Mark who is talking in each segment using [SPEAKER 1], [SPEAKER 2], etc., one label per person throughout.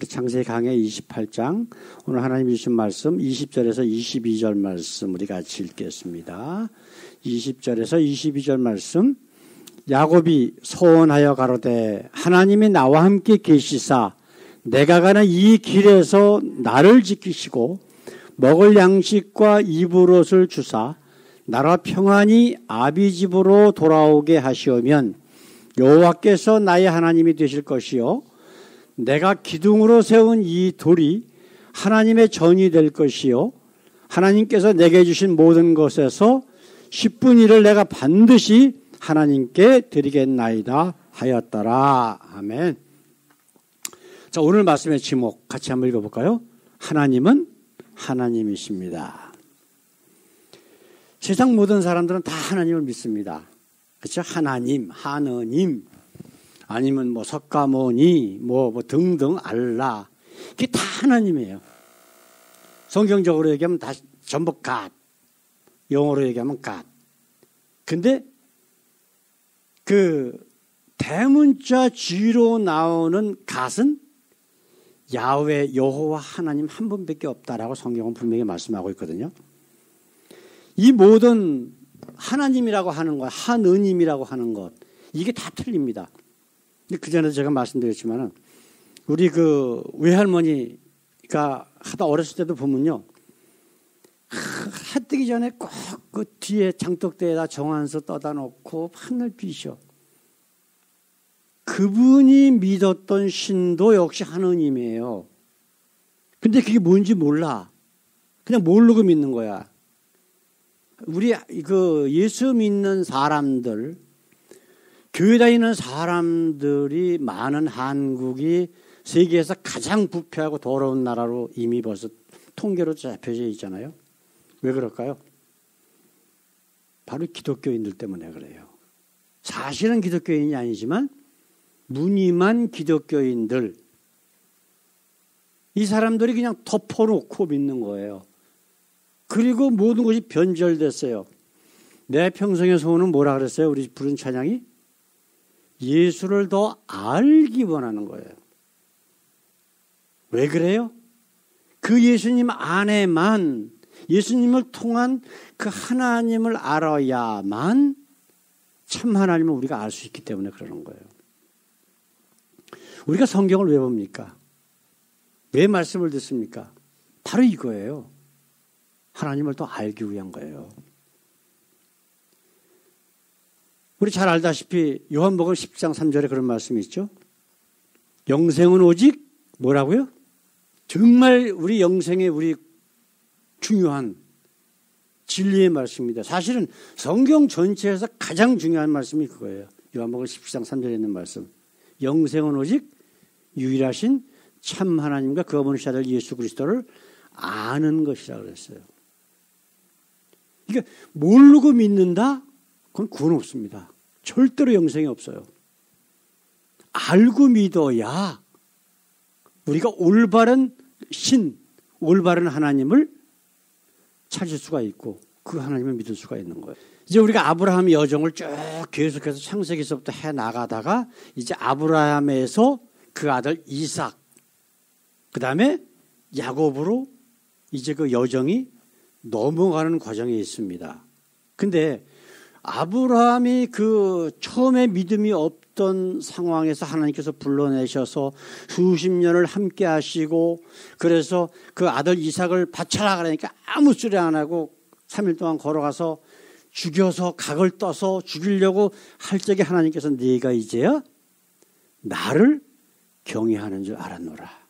[SPEAKER 1] 우리 창세기 강해 28장 오늘 하나님 주신 말씀 20절에서 22절 말씀 우리 같이 읽겠습니다. 20절에서 22절 말씀 야곱이 소원하여 가로되 하나님이 나와 함께 계시사 내가 가는 이 길에서 나를 지키시고 먹을 양식과 입을 옷을 주사 나라 평안히 아비 집으로 돌아오게 하시오면 여호와께서 나의 하나님이 되실 것이요 내가 기둥으로 세운 이 돌이 하나님의 전이 될 것이요 하나님께서 내게 주신 모든 것에서 10분의 1을 내가 반드시 하나님께 드리겠나이다 하였더라. 아멘. 자, 오늘 말씀의 제목 같이 한번 읽어볼까요? 하나님은 하나님이십니다. 세상 모든 사람들은 다 하나님을 믿습니다. 그렇죠? 하나님, 하느님, 아니면 뭐 석가모니, 뭐 등등 알라. 이게 다 하나님이에요. 성경적으로 얘기하면 다 전부 God. 영어로 얘기하면 God. 근데 그 대문자 G로 나오는 God은 야훼, 여호와 하나님 한 분밖에 없다라고 성경은 분명히 말씀하고 있거든요. 이 모든 하나님이라고 하는 것, 하느님이라고 하는 것, 이게 다 틀립니다. 그 전에도 제가 말씀드렸지만은 우리 그 외할머니가 하다 어렸을 때도 보면요, 해 뜨기 전에 꼭 그 뒤에 장독대에다 정한서 떠다 놓고 밤날 비셔. 그분이 믿었던 신도 역시 하느님이에요. 근데 그게 뭔지 몰라. 그냥 모르고 믿는 거야. 우리 그 예수 믿는 사람들, 교회 다니는 사람들이 많은 한국이 세계에서 가장 부패하고 더러운 나라로 이미 벌써 통계로 잡혀져 있잖아요. 왜 그럴까요? 바로 기독교인들 때문에 그래요. 사실은 기독교인이 아니지만 무늬만 기독교인들, 이 사람들이 그냥 덮어놓고 믿는 거예요. 그리고 모든 것이 변절됐어요. 내 평생의 소원은 뭐라 그랬어요? 우리 부른 찬양이? 예수를 더 알기 원하는 거예요. 왜 그래요? 그 예수님 안에만, 예수님을 통한 그 하나님을 알아야만 참 하나님을 우리가 알 수 있기 때문에 그러는 거예요. 우리가 성경을 왜 봅니까? 왜 말씀을 듣습니까? 바로 이거예요. 하나님을 더 알기 위한 거예요. 우리 잘 알다시피 요한복음 10장 3절에 그런 말씀이 있죠. 영생은 오직 뭐라고요? 정말 우리 영생에 우리 중요한 진리의 말씀입니다. 사실은 성경 전체에서 가장 중요한 말씀이 그거예요. 요한복음 10장 3절에 있는 말씀. 영생은 오직 유일하신 참 하나님과 그 어머니신 아들 예수 그리스도를 아는 것이라고 그랬어요. 그러니까 모르고 믿는다? 그건 구원 없습니다. 절대로 영생이 없어요. 알고 믿어야 우리가 올바른 신, 올바른 하나님을 찾을 수가 있고 그 하나님을 믿을 수가 있는 거예요. 이제 우리가 아브라함의 여정을 쭉 계속해서 창세기서부터 해 나가다가 이제 아브라함에서 그 아들 이삭, 그 다음에 야곱으로 이제 그 여정이 넘어가는 과정에 있습니다. 근데 아브라함이 그 처음에 믿음이 없던 상황에서 하나님께서 불러내셔서 수십 년을 함께 하시고 그래서 그 아들 이삭을 바쳐라 그러니까 아무 소리 안 하고 3일 동안 걸어가서 죽여서 각을 떠서 죽이려고 할 적에 하나님께서 네가 이제야 나를 경외하는 줄 알았노라.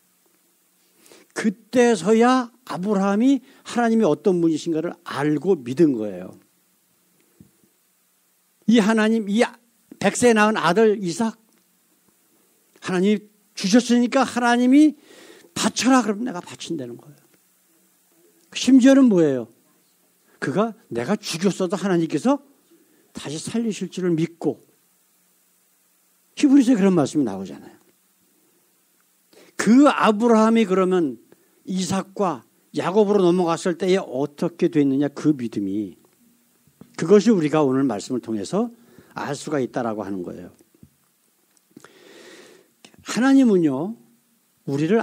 [SPEAKER 1] 그때서야 아브라함이 하나님이 어떤 분이신가를 알고 믿은 거예요. 이 하나님, 이 100세 낳은 아들 이삭, 하나님이 주셨으니까 하나님이 바쳐라 그러면 내가 바친다는 거예요. 심지어는 뭐예요? 그가 내가 죽였어도 하나님께서 다시 살리실 줄을 믿고, 히브리서에 그런 말씀이 나오잖아요. 그 아브라함이 그러면 이삭과 야곱으로 넘어갔을 때에 어떻게 됐느냐, 그 믿음이, 그것이 우리가 오늘 말씀을 통해서 알 수가 있다라고 하는 거예요. 하나님은요, 우리를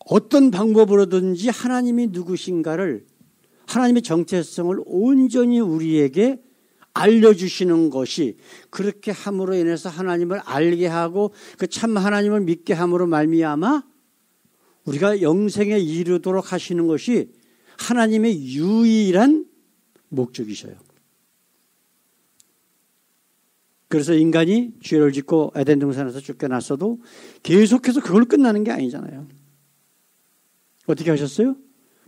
[SPEAKER 1] 어떤 방법으로든지 하나님이 누구신가를, 하나님의 정체성을 온전히 우리에게 알려주시는 것이, 그렇게 함으로 인해서 하나님을 알게 하고 그 참 하나님을 믿게 함으로 말미암아 우리가 영생에 이르도록 하시는 것이 하나님의 유일한 목적이셔요. 그래서 인간이 죄를 짓고 에덴 동산에서 쫓겨났어도 계속해서 그걸 끝나는 게 아니잖아요. 어떻게 하셨어요?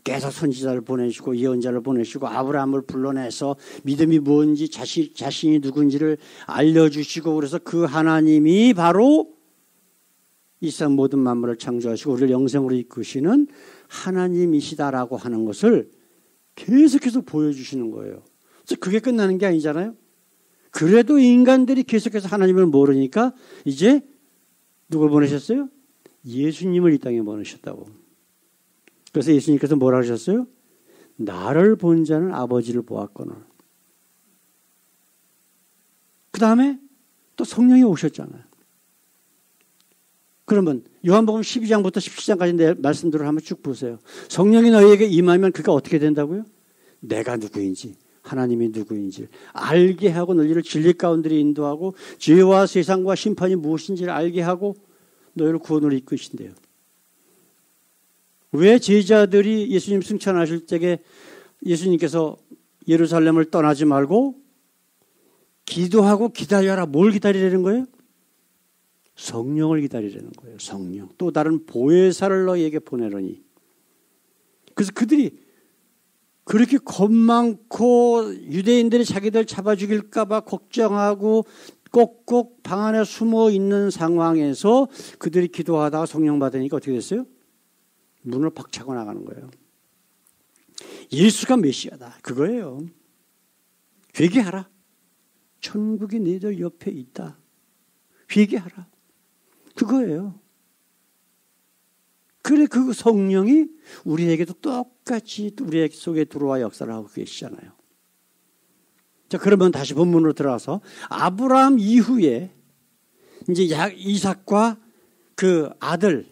[SPEAKER 1] 계속 선지자를 보내시고 예언자를 보내시고 아브라함을 불러내서 믿음이 뭔지 자신이 누군지를 알려주시고, 그래서 그 하나님이 바로 이 세상 모든 만물을 창조하시고 우리를 영생으로 이끄시는 하나님이시다라고 하는 것을 계속해서 보여주시는 거예요. 그래서 그게 끝나는 게 아니잖아요. 그래도 인간들이 계속해서 하나님을 모르니까 이제 누굴 보내셨어요? 예수님을 이 땅에 보내셨다고. 그래서 예수님께서 뭐라 하셨어요? 나를 본 자는 아버지를 보았거늘. 그 다음에 또 성령이 오셨잖아요. 그러면 요한복음 12장부터 17장까지 말씀들을 한번 쭉 보세요. 성령이 너희에게 임하면 그가 어떻게 된다고요? 내가 누구인지, 하나님이 누구인지 알게 하고 너희를 진리 가운데 인도하고 죄와 세상과 심판이 무엇인지를 알게 하고 너희를 구원으로 이끄신대요. 왜 제자들이 예수님 승천하실 때에 예수님께서 예루살렘을 떠나지 말고 기도하고 기다려라, 뭘 기다리라는 거예요? 성령을 기다리라는 거예요. 성령. 또 다른 보혜사를 너희에게 보내려니. 그래서 그들이 그렇게 겁 많고 유대인들이 자기들 잡아 죽일까 봐 걱정하고 꼭꼭 방 안에 숨어 있는 상황에서 그들이 기도하다가 성령 받으니까 어떻게 됐어요? 문을 박차고 나가는 거예요. 예수가 메시아다. 그거예요. 회개하라. 천국이 너희들 옆에 있다. 회개하라. 그거예요. 그래, 그 성령이 우리에게도 똑같이 우리 속에 들어와 역사를 하고 계시잖아요. 자, 그러면 다시 본문으로 들어가서 아브라함 이후에 이제 이삭과 그 아들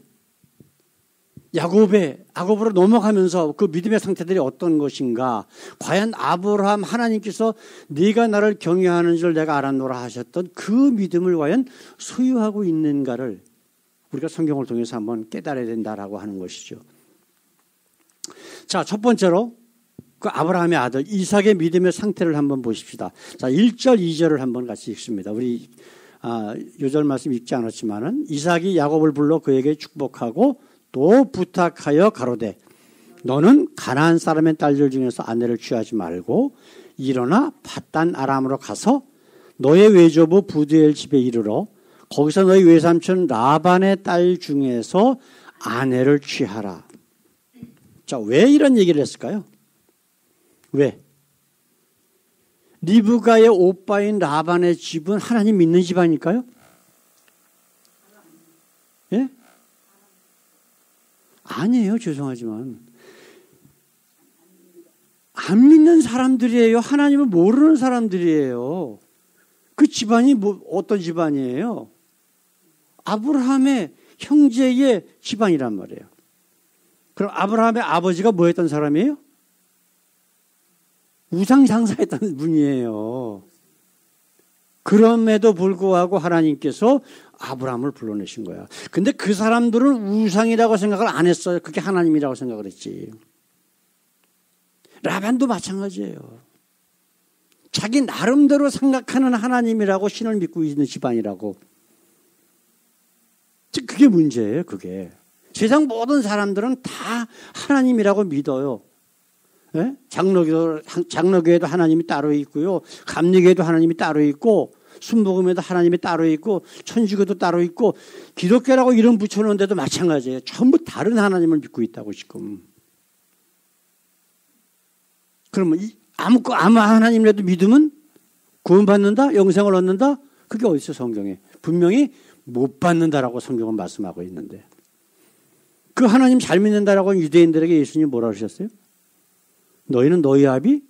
[SPEAKER 1] 야곱으로 넘어가면서 그 믿음의 상태들이 어떤 것인가, 과연 아브라함 하나님께서 네가 나를 경외하는 줄 내가 알았노라 하셨던 그 믿음을 과연 소유하고 있는가를 우리가 성경을 통해서 한번 깨달아야 된다라고 하는 것이죠. 자, 첫 번째로 그 아브라함의 아들 이삭의 믿음의 상태를 한번 보십시다. 자, 1절 2절을 한번 같이 읽습니다. 우리 요절 말씀 읽지 않았지만은 이삭이 야곱을 불러 그에게 축복하고 또 부탁하여 가로되 너는 가나안 사람의 딸들 중에서 아내를 취하지 말고 일어나 밧단 아람으로 가서 너의 외조부 부두엘 집에 이르러 거기서 너희 외삼촌 라반의 딸 중에서 아내를 취하라. 자, 왜 이런 얘기를 했을까요? 왜? 리브가의 오빠인 라반의 집은 하나님 믿는 집아닐까요? 예? 아니에요. 죄송하지만. 안 믿는 사람들이에요. 하나님을 모르는 사람들이에요. 그 집안이 어떤 집안이에요? 아브라함의 형제의 집안이란 말이에요. 그럼 아브라함의 아버지가 뭐 했던 사람이에요? 우상 장사했던 분이에요. 그럼에도 불구하고 하나님께서 아브라함을 불러내신 거야. 근데 그 사람들은 우상이라고 생각을 안 했어요. 그게 하나님이라고 생각을 했지. 라반도 마찬가지예요. 자기 나름대로 생각하는 하나님이라고 신을 믿고 있는 집안이라고. 그게 문제예요. 그게. 세상 모든 사람들은 다 하나님이라고 믿어요. 예? 장로교에도 하나님이 따로 있고요. 감리교에도 하나님이 따로 있고, 순복음에도 하나님이 따로 있고, 천주교도 따로 있고, 기독교라고 이름 붙여놓은데도 마찬가지예요. 전부 다른 하나님을 믿고 있다고 지금. 그러면 아무 하나님이라도 믿으면 구원받는다? 영생을 얻는다? 그게 어디 있어 성경에? 분명히 못 받는다라고 성경은 말씀하고 있는데. 그 하나님 잘 믿는다라고 유대인들에게 예수님이 뭐라 하셨어요? 너희는 너희 아비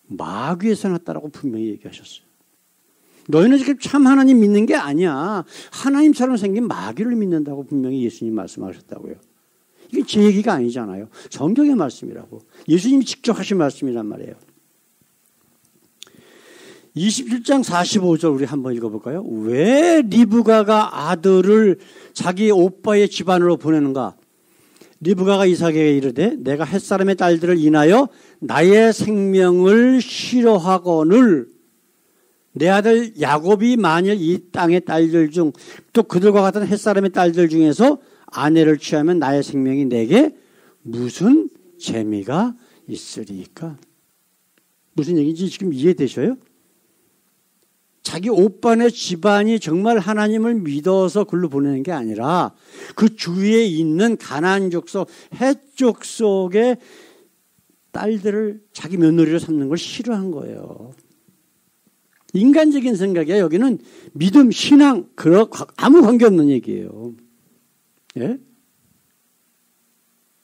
[SPEAKER 1] 마귀에서 났다라고 분명히 얘기하셨어요. 너희는 지금 참 하나님 믿는 게 아니야. 하나님처럼 생긴 마귀를 믿는다고 분명히 예수님 말씀하셨다고요. 이게 제 얘기가 아니잖아요. 성경의 말씀이라고. 예수님이 직접 하신 말씀이란 말이에요. 27장 45절 우리 한번 읽어볼까요? 왜 리브가가 아들을 자기 오빠의 집안으로 보내는가? 리브가가 이삭에게 이르되 내가 햇사람의 딸들을 인하여 나의 생명을 싫어하거늘 내 아들 야곱이 만일 이 땅의 딸들 중 또 그들과 같은 햇사람의 딸들 중에서 아내를 취하면 나의 생명이 내게 무슨 재미가 있으리까? 무슨 얘기인지 지금 이해되셔요? 자기 오빠네 집안이 정말 하나님을 믿어서 글로 보내는 게 아니라 그 주위에 있는 가나안 족속, 헷 족속의 딸들을 자기 며느리로 삼는 걸 싫어한 거예요. 인간적인 생각이야. 여기는 믿음, 신앙, 아무 관계없는 얘기예요. 예?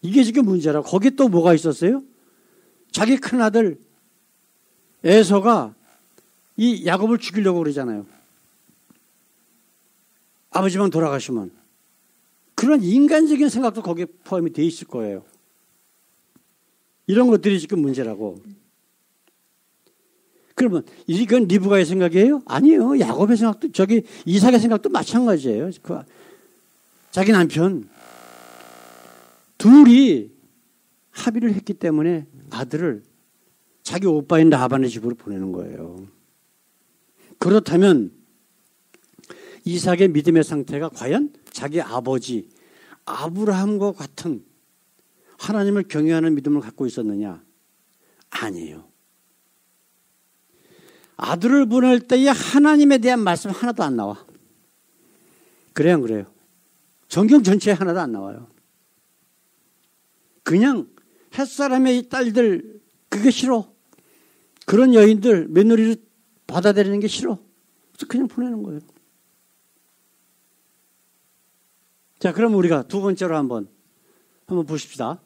[SPEAKER 1] 이게 지금 문제라. 거기 또 뭐가 있었어요? 자기 큰아들 에서가 이 야곱을 죽이려고 그러잖아요. 아버지만 돌아가시면. 그런 인간적인 생각도 거기에 포함이 돼 있을 거예요. 이런 것들이 지금 문제라고. 그러면 이건 리브가의 생각이에요? 아니에요. 야곱의 생각도, 이삭의 생각도 마찬가지예요. 자기 남편. 둘이 합의를 했기 때문에 아들을 자기 오빠인 라반의 집으로 보내는 거예요. 그렇다면 이삭의 믿음의 상태가 과연 자기 아버지 아브라함과 같은 하나님을 경외하는 믿음을 갖고 있었느냐? 아니에요. 아들을 보낼 때에 하나님에 대한 말씀 하나도 안 나와. 그래요, 안 그래요? 성경 전체에 하나도 안 나와요. 그냥 햇사람의 딸들 그게 싫어. 그런 여인들 며느리를 받아들이는 게 싫어. 그래서 그냥 보내는 거예요. 자, 그럼 우리가 두 번째로 한번 보십시다.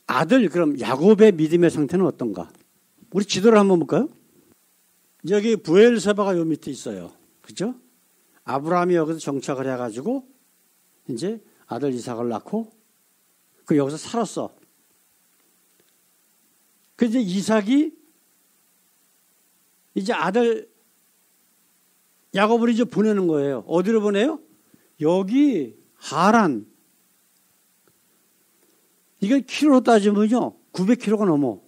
[SPEAKER 1] 아들, 그럼 야곱의 믿음의 상태는 어떤가? 우리 지도를 한번 볼까요? 여기 브엘세바가 요 밑에 있어요. 그죠? 아브라함이 여기서 정착을 해가지고 이제 아들 이삭을 낳고 그 여기서 살았어. 그 이제 이삭이 이제 아들 야곱을 이제 보내는 거예요. 어디로 보내요? 여기 하란. 이게 키로로 따지면요 900km가 넘어.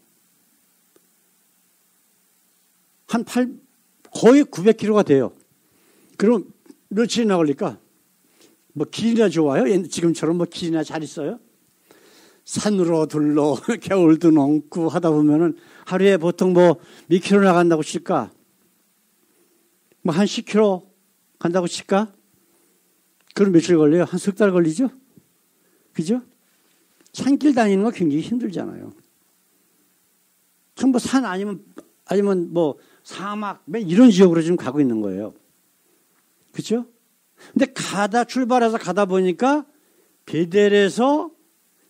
[SPEAKER 1] 거의 900km가 돼요. 그럼 며칠이나 걸릴까? 뭐 길이나 좋아요? 지금처럼 뭐 길이나 잘 있어요? 산으로 둘러 겨울도 넘고 하다 보면은 하루에 보통 뭐 몇 킬로 나간다고 칠까? 뭐 한 10km 간다고 칠까? 그럼 며칠 걸려요? 한 석 달 걸리죠? 그죠? 산길 다니는 거 굉장히 힘들잖아요. 전부 산 아니면 뭐 사막 이런 지역으로 지금 가고 있는 거예요. 그렇죠? 근데 출발해서 가다 보니까 베델에서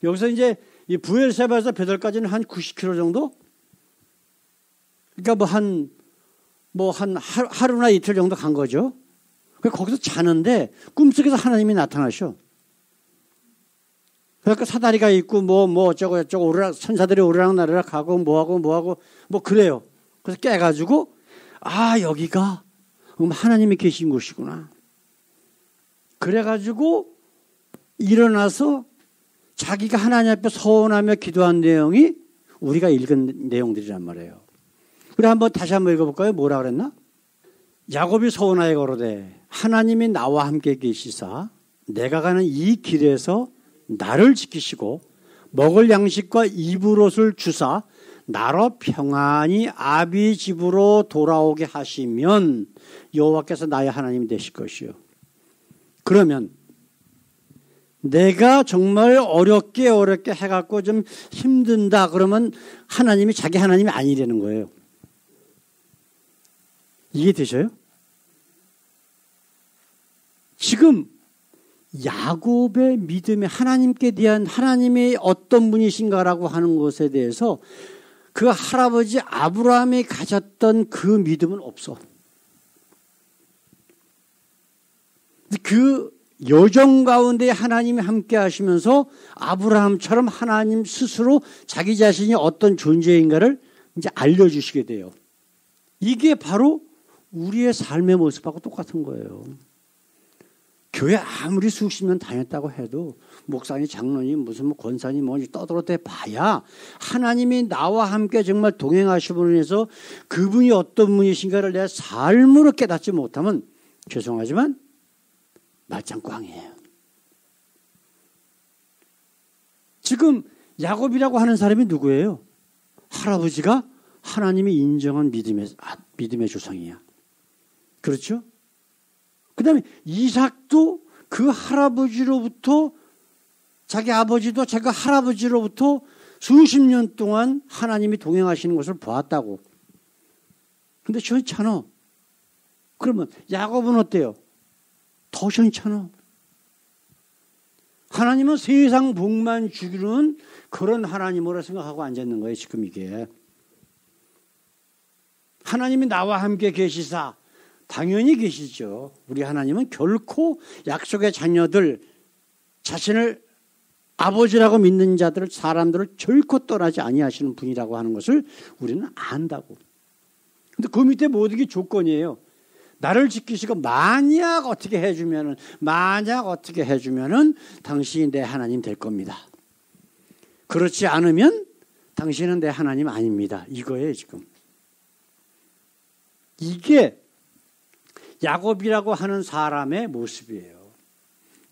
[SPEAKER 1] 여기서 이제 이 브엘세바에서 베델까지는 한 90km 정도? 그러니까 한 하루나 이틀 정도 간 거죠. 거기서 자는데 꿈속에서 하나님이 나타나셔. 그러니까 사다리가 있고 뭐 어쩌고 천사들이 오르락 내리락 하고 뭐하고 그래요. 그래서 깨가지고 여기가 하나님이 계신 곳이구나. 그래가지고 일어나서 자기가 하나님 앞에 서원하며 기도한 내용이 우리가 읽은 내용들이란 말이에요. 우리 다시 한번 읽어볼까요? 뭐라 그랬나? 야곱이 서원하여 가로되 하나님이 나와 함께 계시사 내가 가는 이 길에서 나를 지키시고 먹을 양식과 입을 옷을 주사 나로 평안히 아비 집으로 돌아오게 하시면 여호와께서 나의 하나님이 되실 것이요. 그러면 내가 정말 어렵게 해갖고 좀 힘든다 그러면 하나님이 자기 하나님이 아니라는 거예요. 이해되셔요? 지금 야곱의 믿음에 하나님께 대한 하나님이 어떤 분이신가라고 하는 것에 대해서 그 할아버지 아브라함이 가졌던 그 믿음은 없어. 그 여정 가운데 하나님이 함께 하시면서 아브라함처럼 하나님 스스로 자기 자신이 어떤 존재인가를 이제 알려주시게 돼요. 이게 바로 우리의 삶의 모습하고 똑같은 거예요. 교회 아무리 수십 년 다녔다고 해도 목사님, 장로님, 무슨 뭐 권사님 뭐지 떠들어대 봐야 하나님이 나와 함께 정말 동행하시는 분에서 그분이 어떤 분이신가를 내 삶으로 깨닫지 못하면 죄송하지만 말짱꽝이에요. 지금 야곱이라고 하는 사람이 누구예요? 할아버지가 하나님이 인정한 믿음의 조상이야. 그렇죠? 그 다음에 이삭도 그 할아버지로부터 자기 아버지도 자기 할아버지로부터 수십 년 동안 하나님이 동행하시는 것을 보았다고. 근데 시원찮아. 그러면 야곱은 어때요? 더 시원찮아. 하나님은 세상 복만 주기는 그런 하나님으로 생각하고 앉아있는 거예요. 지금 이게. 하나님이 나와 함께 계시사 당연히 계시죠. 우리 하나님은 결코 약속의 자녀들 자신을 아버지라고 믿는 자들 사람들을 결코 떠나지 아니하시는 분이라고 하는 것을 우리는 안다고. 근데 그 밑에 모든 게 조건이에요. 나를 지키시고 만약 어떻게 해주면은 당신이 내 하나님 될 겁니다. 그렇지 않으면 당신은 내 하나님 아닙니다. 이거예요 지금. 이게 야곱이라고 하는 사람의 모습이에요.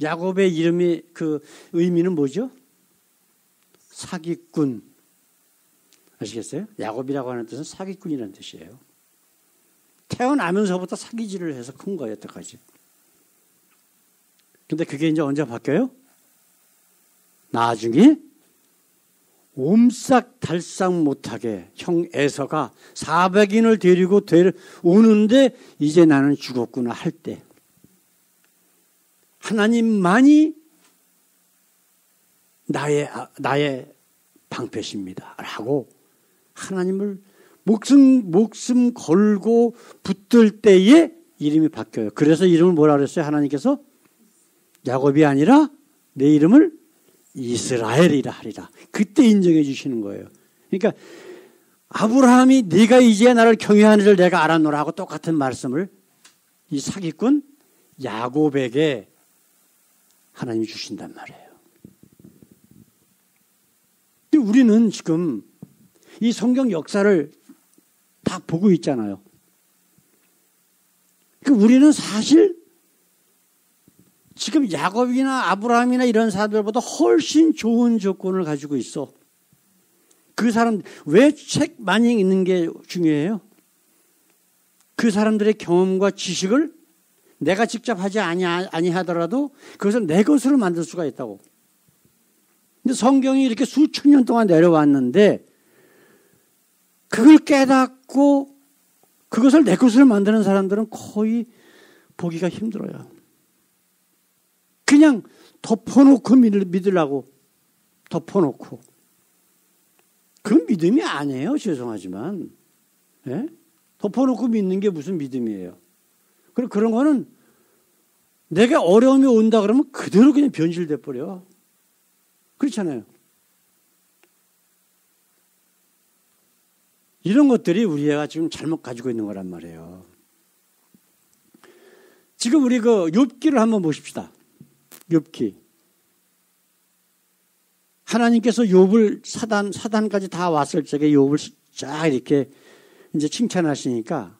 [SPEAKER 1] 야곱의 이름이 그 의미는 뭐죠? 사기꾼. 아시겠어요? 야곱이라고 하는 뜻은 사기꾼이라는 뜻이에요. 태어나면서부터 사기질을 해서 큰 거예요, 여태까지. 근데 그게 이제 언제 바뀌어요? 나중에 옴싹달싹 못하게 형 에서가 400인을 데리고 오는데 이제 나는 죽었구나 할 때 하나님만이 나의 방패십니다 라고 하나님을 목숨 걸고 붙들 때에 이름이 바뀌어요. 그래서 이름을 뭐라 그랬어요? 하나님께서 야곱이 아니라 내 이름을 이스라엘이라 하리라. 그때 인정해 주시는 거예요. 그러니까 아브라함이 네가 이제 나를 경외하는 줄 내가 알았노라 하고 똑같은 말씀을 이 사기꾼 야곱에게 하나님이 주신단 말이에요. 근데 우리는 지금 이 성경 역사를 다 보고 있잖아요. 그러니까 우리는 사실 지금 야곱이나 아브라함이나 이런 사람들보다 훨씬 좋은 조건을 가지고 있어. 그 사람 왜 책 많이 읽는 게 중요해요? 그 사람들의 경험과 지식을 내가 직접 하지 아니하더라도 그것을 내 것으로 만들 수가 있다고. 근데 성경이 이렇게 수천 년 동안 내려왔는데 그걸 깨닫고 그것을 내 것으로 만드는 사람들은 거의 보기가 힘들어요. 그냥 덮어놓고 믿으려고 덮어놓고. 그건 믿음이 아니에요. 죄송하지만. 예? 덮어놓고 믿는 게 무슨 믿음이에요. 그리고 그런 거는 내가 어려움이 온다 그러면 그대로 그냥 변질돼 버려. 그렇잖아요. 이런 것들이 우리가 지금 잘못 가지고 있는 거란 말이에요. 지금 우리 그 욥기를 한번 보십시다. 욥기. 하나님께서 욥을 사단까지 다 왔을 적에 욥을 쫙 이렇게 이제 칭찬하시니까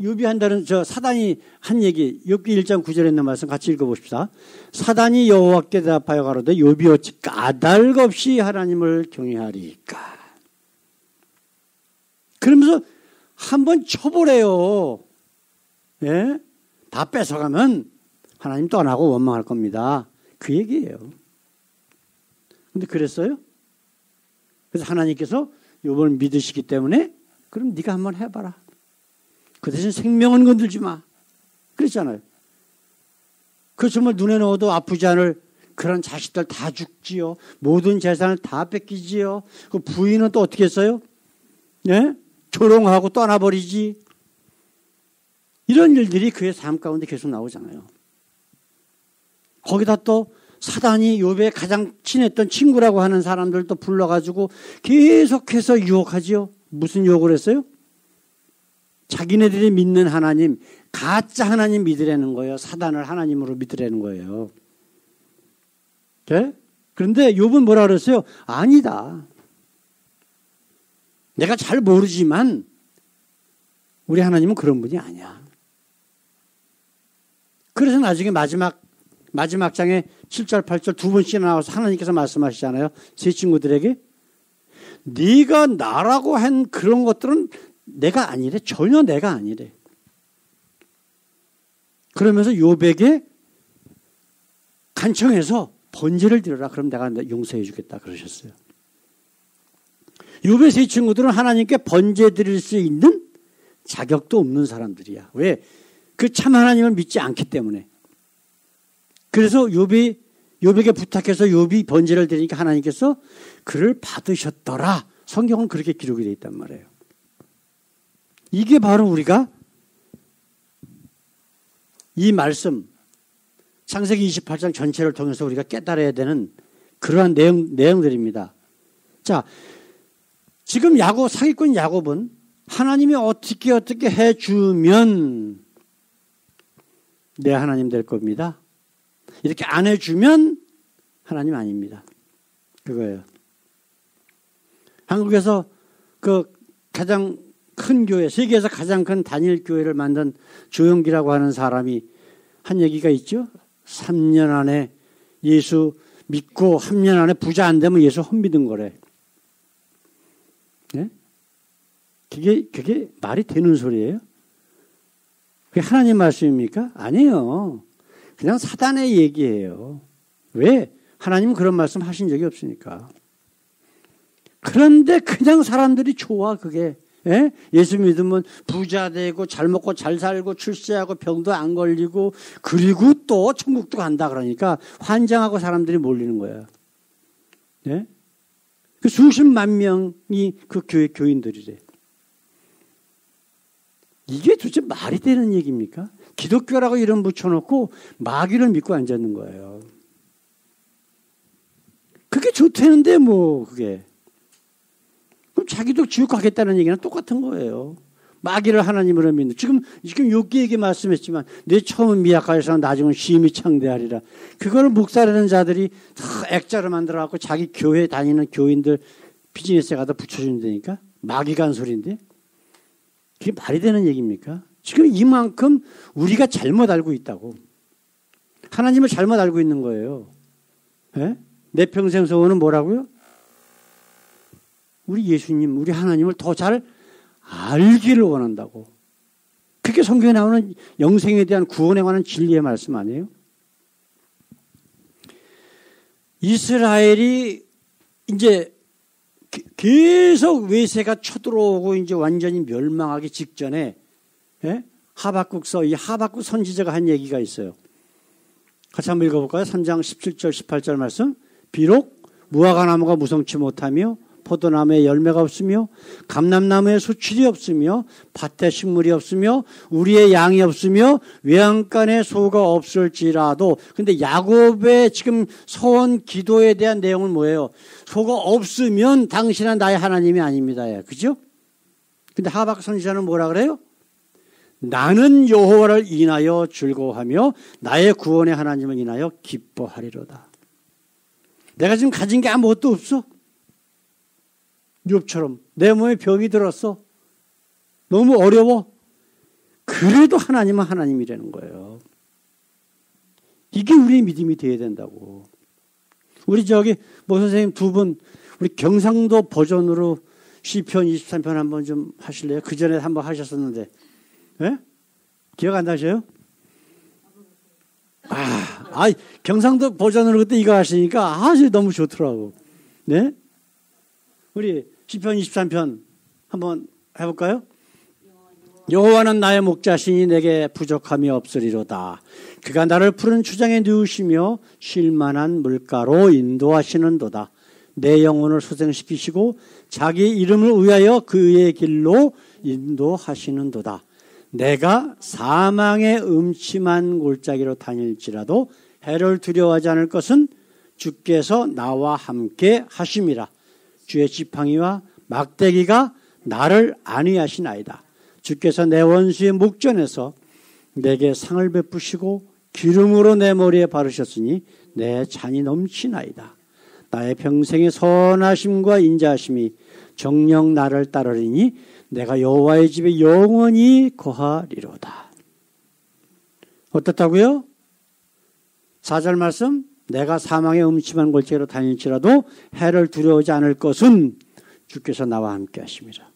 [SPEAKER 1] 욥이 한다는 사단이 한 얘기 욥기 1장 9절에 있는 말씀 같이 읽어봅시다. 사단이 여호와께 대답하여 가로되 욥이 어찌 까닭없이 하나님을 경외하리까. 그러면서 한번 쳐보래요. 예? 다 뺏어가면 하나님 떠나고 원망할 겁니다. 그 얘기예요. 근데 그랬어요? 그래서 하나님께서 욥을 믿으시기 때문에 그럼 네가 한번 해봐라. 그 대신 생명은 건들지 마. 그랬잖아요. 그 정말 눈에 넣어도 아프지 않을 그런 자식들 다 죽지요. 모든 재산을 다 뺏기지요. 그 부인은 또 어떻게 했어요? 예? 조롱하고 떠나버리지. 이런 일들이 그의 삶 가운데 계속 나오잖아요. 거기다 또 사단이 욥의 가장 친했던 친구라고 하는 사람들도 불러가지고 계속해서 유혹하지요. 무슨 유혹을 했어요? 자기네들이 믿는 하나님, 가짜 하나님 믿으라는 거예요. 사단을 하나님으로 믿으라는 거예요. 네? 그런데 욥은 뭐라 그랬어요? 아니다. 내가 잘 모르지만 우리 하나님은 그런 분이 아니야. 그래서 나중에 마지막 장에 7절, 8절 두 번씩이나 나와서 하나님께서 말씀하시잖아요. 세 친구들에게. 네가 나라고 한 그런 것들은 내가 아니래. 전혀 내가 아니래. 그러면서 욥에게 간청해서 번제를 드려라. 그럼 내가 용서해 주겠다 그러셨어요. 욥의 세 친구들은 하나님께 번제 드릴 수 있는 자격도 없는 사람들이야. 왜? 그 참 하나님을 믿지 않기 때문에. 그래서 욥에게 부탁해서 욥이 번제를 드리니까 하나님께서 그를 받으셨더라. 성경은 그렇게 기록이 되어 있단 말이에요. 이게 바로 우리가 이 말씀 창세기 28장 전체를 통해서 우리가 깨달아야 되는 그러한 내용들입니다. 자, 지금 사기꾼 야곱은 하나님이 어떻게 해주면 내 하나님 될 겁니다. 이렇게 안 해주면 하나님 아닙니다. 그거예요. 한국에서 그 가장 큰 교회, 세계에서 가장 큰 단일 교회를 만든 조영기라고 하는 사람이 한 얘기가 있죠. 3년 안에 예수 믿고 3년 안에 부자 안 되면 예수 헛믿은 거래. 네? 그게 말이 되는 소리예요? 그게 하나님 말씀입니까? 아니에요. 그냥 사단의 얘기예요. 왜? 하나님은 그런 말씀 하신 적이 없으니까. 그런데 그냥 사람들이 좋아, 그게. 예? 예수 믿으면 부자 되고 잘 먹고 잘 살고 출세하고 병도 안 걸리고 그리고 또 천국도 간다 그러니까 환장하고 사람들이 몰리는 거예요. 예? 그 수십만 명이 그 교회 교인들이래. 이게 도대체 말이 되는 얘기입니까? 기독교라고 이름 붙여놓고 마귀를 믿고 앉았는 거예요. 그게 좋다는데 그게. 그럼 자기도 지옥 가겠다는 얘기는 똑같은 거예요. 마귀를 하나님으로 믿는. 지금 욥기에게 말씀했지만 내 처음은 미약하여서 나중은 심히 창대하리라. 그거를 묵살하는 자들이 다 액자로 만들어갖고 자기 교회 다니는 교인들 비즈니스에 가다 붙여준다니까. 마귀가 한 소리인데. 그게 말이 되는 얘기입니까? 지금 이만큼 우리가 잘못 알고 있다고. 하나님을 잘못 알고 있는 거예요. 네? 내 평생 소원은 뭐라고요? 우리 예수님, 우리 하나님을 더 잘 알기를 원한다고. 그게 성경에 나오는 영생에 대한 구원에 관한 진리의 말씀 아니에요? 이스라엘이 이제 계속 외세가 쳐들어오고 이제 완전히 멸망하기 직전에 하박국서, 이 하박국 선지자가 한 얘기가 있어요. 같이 한번 읽어볼까요? 3장 17절, 18절 말씀. 비록 무화과나무가 무성치 못하며 포도나무에 열매가 없으며 감람나무에 수출이 없으며 밭에 식물이 없으며 우리의 양이 없으며 외양간에 소가 없을지라도. 근데 야곱의 지금 소원 기도에 대한 내용은 뭐예요? 소가 없으면 당신은 나의 하나님이 아닙니다. 그죠? 근데 하박국 선지자는 뭐라 그래요? 나는 여호와를 인하여 즐거워하며 나의 구원의 하나님을 인하여 기뻐하리로다. 내가 지금 가진 게 아무것도 없어. 욥처럼 내 몸에 병이 들었어. 너무 어려워. 그래도 하나님은 하나님이라는 거예요. 이게 우리의 믿음이 되어야 된다고. 우리 모 선생님 두 분 우리 경상도 버전으로 시편 23편 한번 좀 하실래요? 그 전에 한번 하셨었는데. 네? 기억 안 나셔요? 경상도 버전으로 그때 이거 하시니까 너무 좋더라고. 네? 우리 시편 23편 한번 해볼까요? 여호와는 나의 목자시니 내게 부족함이 없으리로다. 그가 나를 푸른 추장에 누우시며 쉴만한 물가로 인도하시는도다. 내 영혼을 소생시키시고 자기 이름을 위하여 그의 길로 인도하시는도다. 내가 사망의 음침한 골짜기로 다닐지라도 해를 두려워하지 않을 것은 주께서 나와 함께 하심이라. 주의 지팡이와 막대기가 나를 안위하시나이다. 주께서 내 원수의 목전에서 내게 상을 베푸시고 기름으로 내 머리에 바르셨으니 내 잔이 넘치나이다. 나의 평생의 선하심과 인자하심이 정녕 나를 따르리니 내가 여호와의 집에 영원히 거하리로다. 어떻다고요? 4절 말씀, 내가 사망의 음침한 골짜기로 다닐지라도 해를 두려워하지 않을 것은 주께서 나와 함께 하심이라.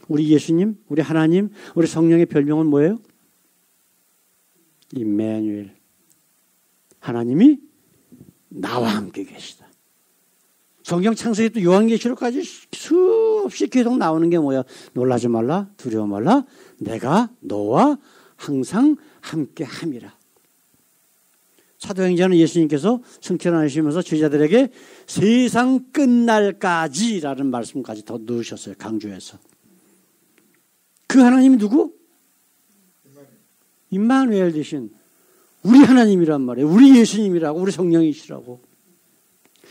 [SPEAKER 1] 우리 예수님, 우리 하나님, 우리 성령의 별명은 뭐예요? 임마누엘. 하나님이 나와 함께 계시다. 성경 창세기 또 요한계시록까지 수없이 계속 나오는 게 뭐야? 놀라지 말라, 두려워 말라, 내가 너와 항상 함께 함이라. 사도행전은 예수님께서 승천하시면서 제자들에게 세상 끝날까지라는 말씀까지 더 넣으셨어요. 강조해서. 그 하나님이 누구? 임마누엘 되신 우리 하나님이란 말이에요. 우리 예수님이라고, 우리 성령이시라고.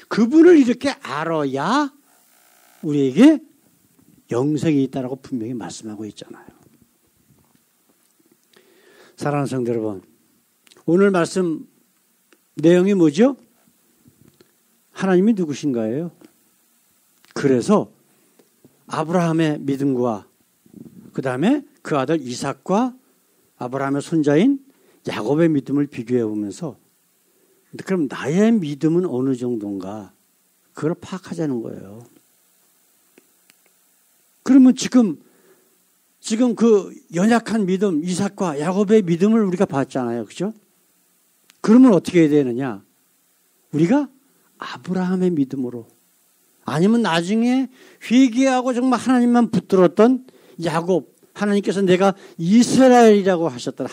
[SPEAKER 1] 그분을 이렇게 알아야 우리에게 영생이 있다라고 분명히 말씀하고 있잖아요. 사랑하는 성도 여러분, 오늘 말씀 내용이 뭐죠? 하나님이 누구신가예요? 그래서 아브라함의 믿음과 그 다음에 그 아들 이삭과 아브라함의 손자인 야곱의 믿음을 비교해 보면서 그럼 나의 믿음은 어느 정도인가? 그걸 파악하자는 거예요. 그러면 지금 그 연약한 믿음, 이삭과 야곱의 믿음을 우리가 봤잖아요. 그죠? 그러면 어떻게 해야 되느냐? 우리가 아브라함의 믿음으로, 아니면 나중에 회개하고 정말 하나님만 붙들었던 야곱, 하나님께서 내가 이스라엘이라고 하셨던,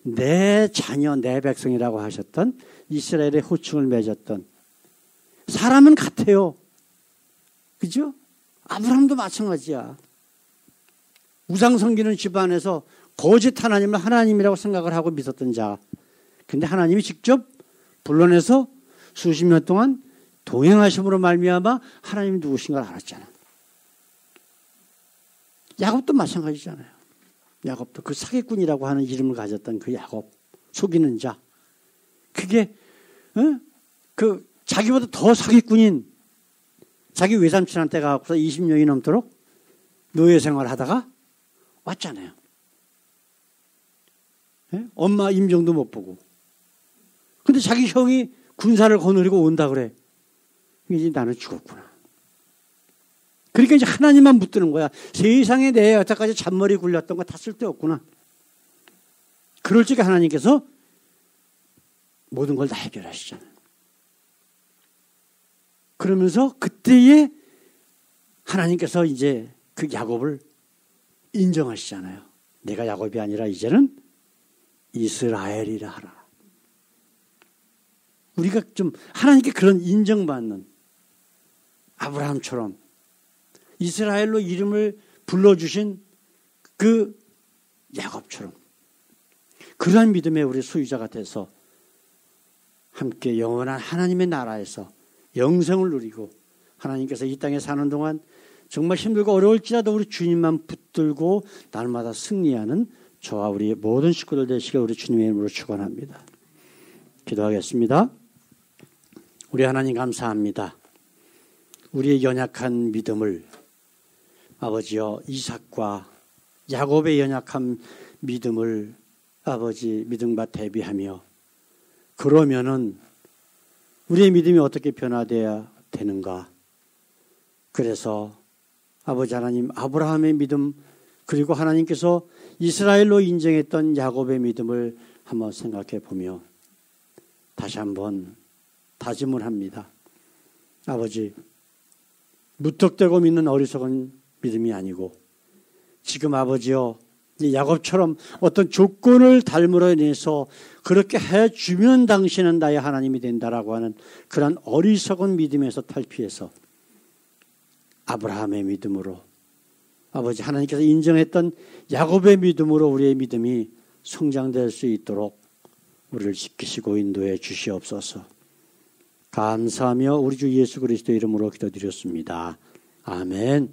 [SPEAKER 1] 내 자녀, 내 백성이라고 하셨던 이스라엘의 호칭을 맺었던 사람은 같아요. 그죠? 아브라함도 마찬가지야. 우상 섬기는 집안에서 거짓 하나님을 하나님이라고 생각을 하고 믿었던 자. 근데 하나님이 직접 불러내서 수십 년 동안 동행하심으로 말미암아 하나님이 누구신가를 알았잖아. 야곱도 마찬가지잖아요. 야곱도 그 사기꾼이라고 하는 이름을 가졌던 그 야곱, 속이는 자. 그게 그 자기보다 더 사기꾼인 자기 외삼촌한테 가서 20년이 넘도록 노예 생활을 하다가 왔잖아요. 엄마 임종도 못 보고. 근데 자기 형이 군사를 거느리고 온다 그래. 이제 나는 죽었구나. 그러니까 이제 하나님만 붙드는 거야. 세상에 내 여태까지 잔머리 굴렸던 거 다 쓸데없구나. 그럴 적에 하나님께서 모든 걸 다 해결하시잖아요. 그러면서 그때에 하나님께서 이제 그 야곱을 인정하시잖아요. 내가 야곱이 아니라 이제는 이스라엘이라 하라. 우리가 좀 하나님께 그런 인정받는 아브라함처럼 이스라엘로 이름을 불러주신 그 야곱처럼 그러한 믿음의 우리 소유자가 돼서 함께 영원한 하나님의 나라에서 영생을 누리고 하나님께서 이 땅에 사는 동안 정말 힘들고 어려울지라도 우리 주님만 붙들고 날마다 승리하는 저와 우리 모든 식구들 되시길 우리 주님의 이름으로 축원합니다. 기도하겠습니다. 우리 하나님 감사합니다. 우리의 연약한 믿음을 아버지여 이삭과 야곱의 연약한 믿음을 아버지 믿음과 대비하며 그러면은 우리의 믿음이 어떻게 변화되어야 되는가? 그래서 아버지 하나님 아브라함의 믿음 그리고 하나님께서 이스라엘로 인정했던 야곱의 믿음을 한번 생각해 보며 다시 한번 다짐을 합니다. 아버지 무턱대고 믿는 어리석은 믿음이 아니고 지금 아버지여 야곱처럼 어떤 조건을 닮으로 인해서 그렇게 해주면 당신은 나의 하나님이 된다라고 하는 그런 어리석은 믿음에서 탈피해서 아브라함의 믿음으로 아버지 하나님께서 인정했던 야곱의 믿음으로 우리의 믿음이 성장될 수 있도록 우리를 지키시고 인도해 주시옵소서. 감사하며 우리 주 예수 그리스도의 이름으로 기도드렸습니다. 아멘.